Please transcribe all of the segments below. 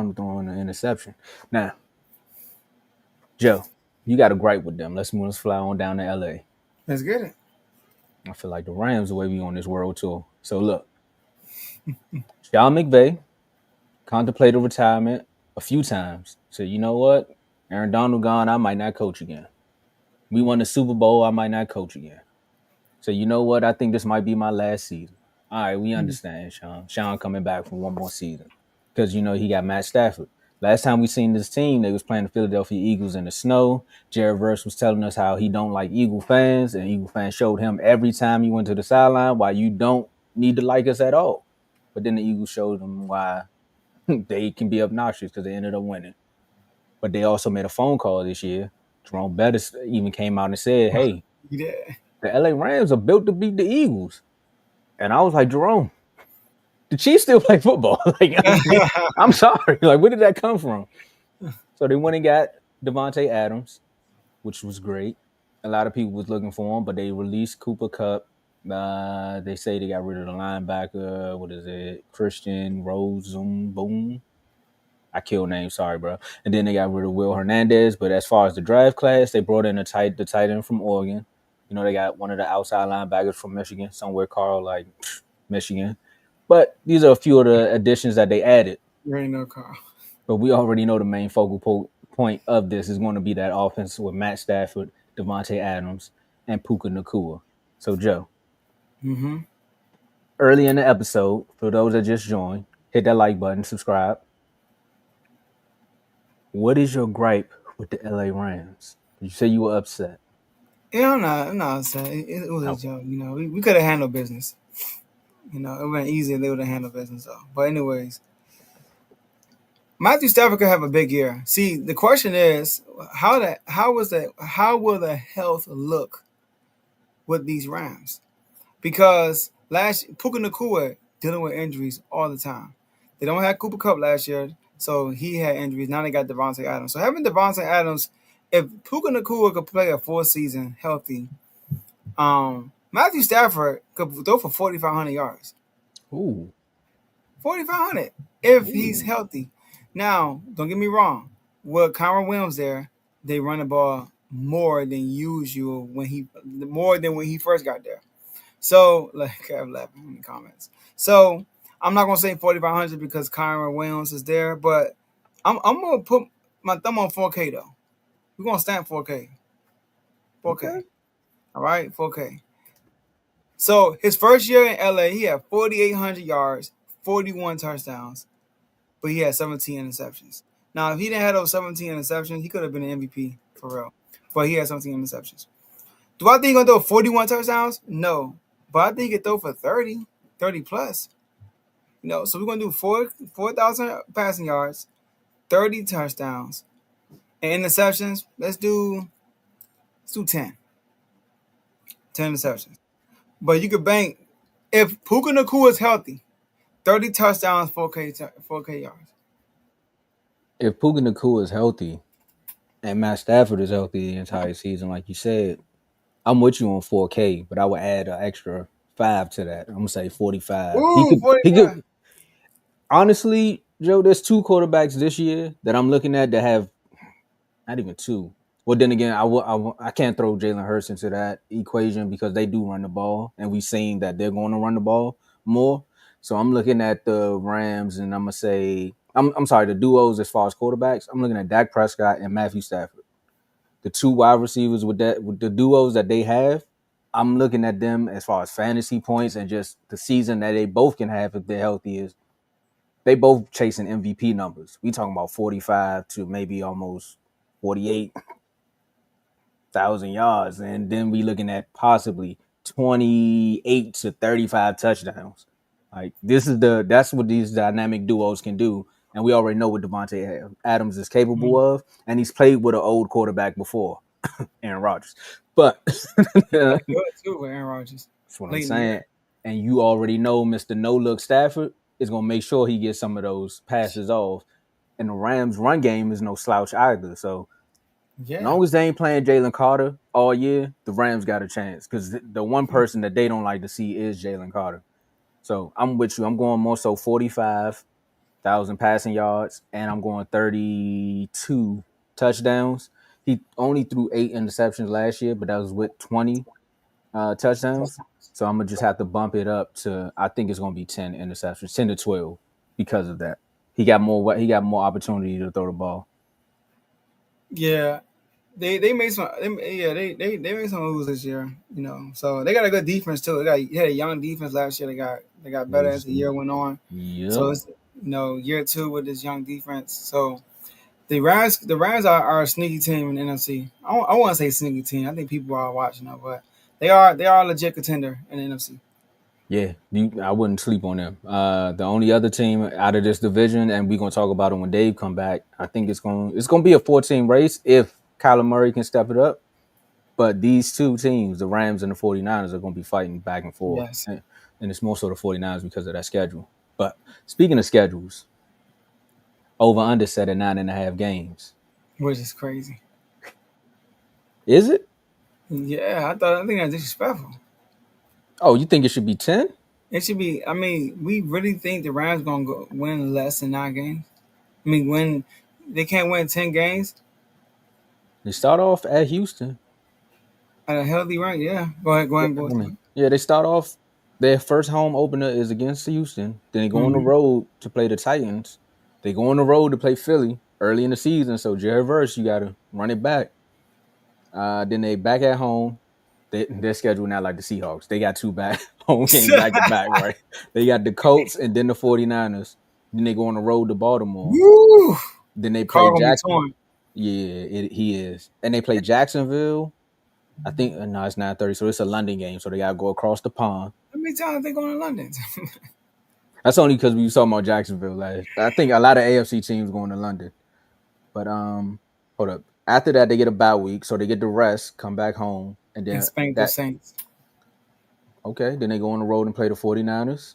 Darnold throwing an interception. Now, Joe, you got a gripe with them. Let's fly on down to LA. Let's get it. I feel like the Rams the way we on this world tour. So look, Sean McVay contemplated retirement a few times. Said, you know what? Aaron Donald gone, I might not coach again. We won the Super Bowl, I might not coach again. So you know what? I think this might be my last season. All right, we understand, Sean. Sean coming back for one more season. Because he got Matt Stafford. Last time we seen this team, they was playing the Philadelphia Eagles in the snow. Jared Verse was telling us how he don't like Eagle fans, and Eagle fans showed him every time he went to the sideline why you don't need to like us at all. But then the Eagles showed him why they can be obnoxious because they ended up winning. But they also made a phone call this year. Jerome Bettis even came out and said, hey, Yeah. the LA Rams are built to beat the Eagles. And I was like, Jerome, the Chiefs still play football. I'm sorry. Like, where did that come from? So they went and got Devontae Adams, which was great. A lot of people was looking for him, but they released Cooper Kupp. They say they got rid of the linebacker. What is it? Christian Boom. I killed names, sorry, bro. And then they got rid of Will Hernandez. But as far as the draft class, they brought in the tight end from Oregon. They got one of the outside linebackers from Michigan, somewhere called like Michigan. But these are a few of the additions that they added. You already know, Carl. But we already know the main focal point of this is going to be that offense with Matt Stafford, Devontae Adams, and Puka Nacua. So, Joe, early in the episode, for those that just joined, hit that like button, subscribe. What is your gripe with the LA Rams? You say you were upset. Yeah, I'm not upset. It was a joke. We could have handled business. It would have been easier if they would have handled business, though. But anyways, Matthew Stafford could have a big year. See, the question is, how will the health look with these Rams? Because Puka Nacua dealing with injuries all the time. They don't have Cooper Kupp last year, so he had injuries. Now they got Devontae Adams. So having Devontae Adams, if Puka Nacua could play a full season healthy, Matthew Stafford could throw for 4,500 yards. Ooh. 4,500 if he's healthy. Now, don't get me wrong. With Kyron Williams there, they run the ball more than usual more than when he first got there. So, like I have laughing in the comments. So, I'm not gonna say 4,500 because Kyron Williams is there, but I'm gonna put my thumb on 4K though. We're gonna stand 4K. 4K. Okay. All right, 4K. So his first year in LA, he had 4,800 yards, 41 touchdowns, but he had 17 interceptions. Now, if he didn't have those 17 interceptions, he could have been an MVP for real. But he had 17 interceptions. Do I think he's gonna throw 41 touchdowns? No. But I think he could throw for 30 plus. So we're gonna do 4,000 passing yards, 30 touchdowns, and interceptions. Let's do 10. 10 interceptions. But you could bank if Puka Nacua is healthy, 30 touchdowns, 4K yards. If Puka Nacua is healthy and Matt Stafford is healthy the entire season, like you said, I'm with you on 4K, but I would add an extra 5 to that. I'm gonna say 45. Ooh, He 45. could honestly, Joe, there's 2 quarterbacks this year that I'm looking at that have not even 2. Well, then again, I can't throw Jalen Hurts into that equation because they do run the ball, and we've seen that they're going to run the ball more. So I'm looking at the Rams, and I'm gonna say I'm sorry, the duos as far as quarterbacks. I'm looking at Dak Prescott and Matthew Stafford, the 2 wide receivers with the duos that they have. I'm looking at them as far as fantasy points and just the season that they both can have if they're healthy is they both chasing MVP numbers. We talking about 45 to maybe almost 48,000 yards, and then we looking at possibly 28 to 35 touchdowns. Like that's what these dynamic duos can do, and we already know what Devontae Adams is capable of, and he's played with an old quarterback before, Aaron Rodgers. But Good too with Aaron Rodgers. that's what I'm saying. And you already know Mr. No Look Stafford is gonna make sure he gets some of those passes off. And the Rams' run game is no slouch either. So as long as they ain't playing Jalen Carter all year, the Rams got a chance. Because the one person that they don't like to see is Jalen Carter. So I'm with you. I'm going more so 45. 1,000 passing yards, and I'm going 32 touchdowns. He only threw 8 interceptions last year, but that was with 20 touchdowns. So I'm gonna just have to bump it up to. I think it's gonna be 10 interceptions, 10 to 12, because of that. He got more. He got more opportunity to throw the ball. Yeah, they made some. They made some moves this year. So they got a good defense too. They had a young defense last year. They got better as the year went on. Yep. So it's year two with this young defense. So the Rams are a sneaky team in the NFC. I want to say sneaky team. I think people are watching them, but they are a legit contender in the NFC. Yeah, I wouldn't sleep on them. The only other team out of this division, and we're gonna talk about it when Dave come back. I think it's gonna be a 14 race if Kyler Murray can step it up. But these two teams, the Rams and the 49ers, are gonna be fighting back and forth, Yes, and it's more so the 49ers because of that schedule. But speaking of schedules, over under set at 9.5 games. which is crazy. Is it? Yeah, I think that's disrespectful. Oh, you think it should be 10? It should be. I mean, we really think the Rams gonna win less than 9 games. I mean, when they can't win 10 games They start off at Houston. at a healthy rank. Yeah, go ahead, go Yeah, ahead, go I ahead. mean, yeah, they start off. Their first home opener is against Houston. Then they go on the Mm-hmm. road to play the Titans. They go on the road to play Philly early in the season. So Jerry Verse, you got to run it back. Then they back at home. They're scheduled now like the Seahawks. They got two back home games back to back, right? They got the Colts and then the 49ers. Then they go on the road to Baltimore. Woo! Then they play Car gonna be Jackson. torn. Yeah, he is. And they play Jacksonville. I think no, it's 9:30, so it's a London game. So they gotta go across the pond. How many times they going to London? That's only because we was talking about Jacksonville last. I think a lot of AFC teams going to London. But hold up. After that, they get a bye week, so they get the rest, come back home, and And then spank the that Saints. okay. Then they go on the road and play the 49ers.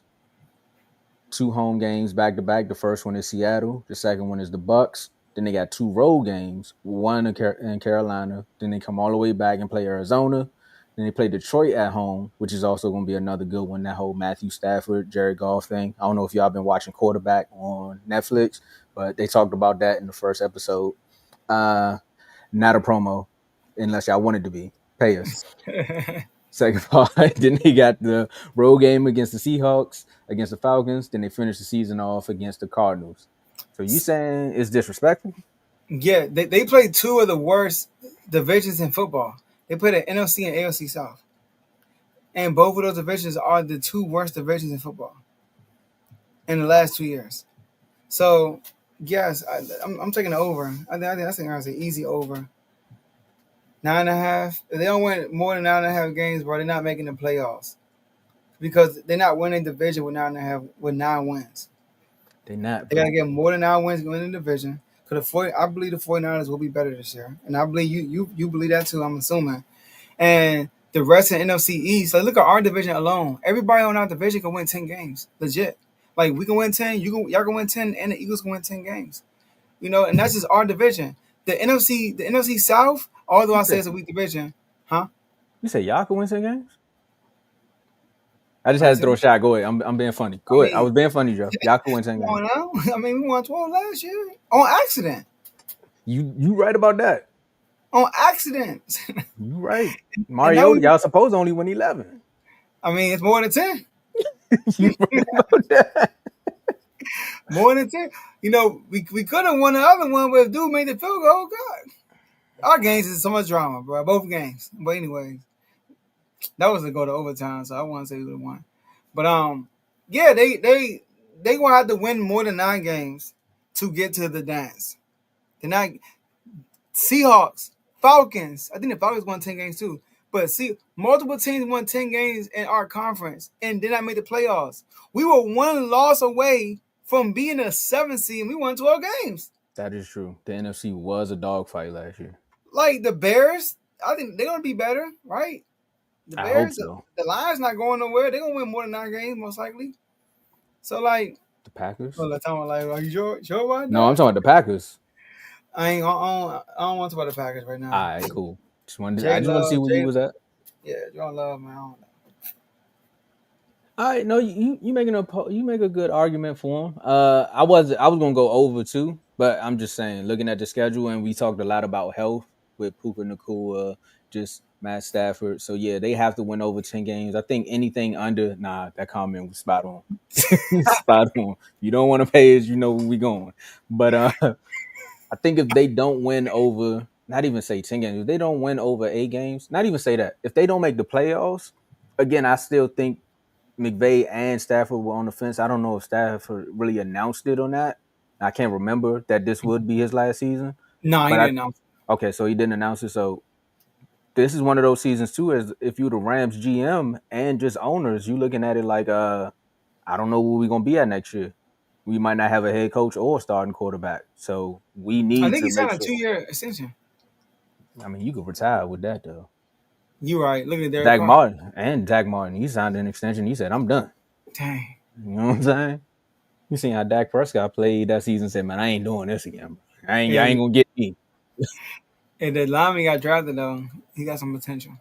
Two home games back to back. The first one is Seattle. The second one is the Bucks. Then they got two road games, one in Carolina. Then they come all the way back and play Arizona. Then they play Detroit at home, which is also going to be another good one. That whole Matthew Stafford, Jared Goff thing. I don't know if y'all been watching Quarterback on Netflix, but they talked about that in the first episode. Not a promo, unless y'all wanted to be. Pay us. Second part, then they got the road game against the Seahawks, against the Falcons. Then they finish the season off against the Cardinals. So you saying it's disrespectful? Yeah, they played two of the worst divisions in football. They played the NFC and AFC South, and both of those divisions are the two worst divisions in football in the last 2 years. So yes, I'm taking the over. I think that's an easy over. 9.5. If they don't win more than 9.5 games, bro, they're not making the playoffs because they're not winning division with 9.5 with 9 wins. They not, They gotta but get more than 9 wins to win the division. Because I believe the 49ers will be better this year, and I believe you believe that too. I'm assuming, and the rest of the NFC East. Like look at our division alone. Everybody on our division can win 10 games, legit. Like we can win 10, y'all can win 10, and the Eagles can win 10 games. And that's just our division. The NFC South, although you I say said it's a weak division, huh? you said y'all can win 10 games. I just I had to said, throw a shot. Go ahead. I'm being funny. I Go ahead. I mean, was being funny, Joe. Y'all can win 10 games. come on now. I mean, we won 12 last year on accident. You right about that. On accident. You right. And now Mariota, y'all supposed to only win 11. it's more than 10. You right about that. More than 10. We could have won the other one, but if dude made the field goal, oh God. Our games is so much drama, bro. Both games. But anyways, that was to go to overtime, so I want to say we would have won. But yeah, they gonna have to win more than 9 games to get to the dance. They're not Seahawks, Falcons. I think the Falcons won 10 games too. But see, multiple teams won 10 games in our conference and did not make the playoffs. We were one loss away from being a 7th seed, and we won 12 games. That is true. The NFC was a dogfight last year. Like the Bears, I think they're gonna be better, right? The I hope Bears, so. the Lions not going nowhere. They're gonna win more than 9 games, most likely. So like, The Packers? well, that's how I'm like, are you sure about No, I'm that? talking about the Packers. I don't want to talk about the Packers right now. All right, cool. I Jay just want to see Love, where you was at. yeah, John Love, man. I don't know. All right, no, you make a good argument for him. I was gonna go over too, but I'm just saying, looking at the schedule, and we talked a lot about health with Puka Nakua, just Matt Stafford. So yeah, they have to win over 10 games. I think anything under, that comment was spot on. Spot on. You don't want to pay us, you know where we going. But I think if they don't win over, not even say 10 games, if they don't win over 8 games, not even say that, if they don't make the playoffs, again, I still think McVay and Stafford were on the fence. I don't know if Stafford really announced it or not. I can't remember that this would be his last season. Nah, he But didn't know. okay, so he didn't announce it. So this is one of those seasons too, as if you're the Rams GM and just owners, you looking at it like I don't know where we're gonna be at next year. We might not have a head coach or a starting quarterback. So we I need think to he signed make a sure. 2-year extension. I mean, you could retire with that though. You right. Look at Derek Dak Carr. Martin and Dak Martin, he signed an extension. He said, I'm done. Dang. You know what I'm saying? You seen how Dak Prescott played that season? Said, "Man, I ain't doing this again. Bro. I ain't And gonna get me." and the lineman got drafted though. He got some potential.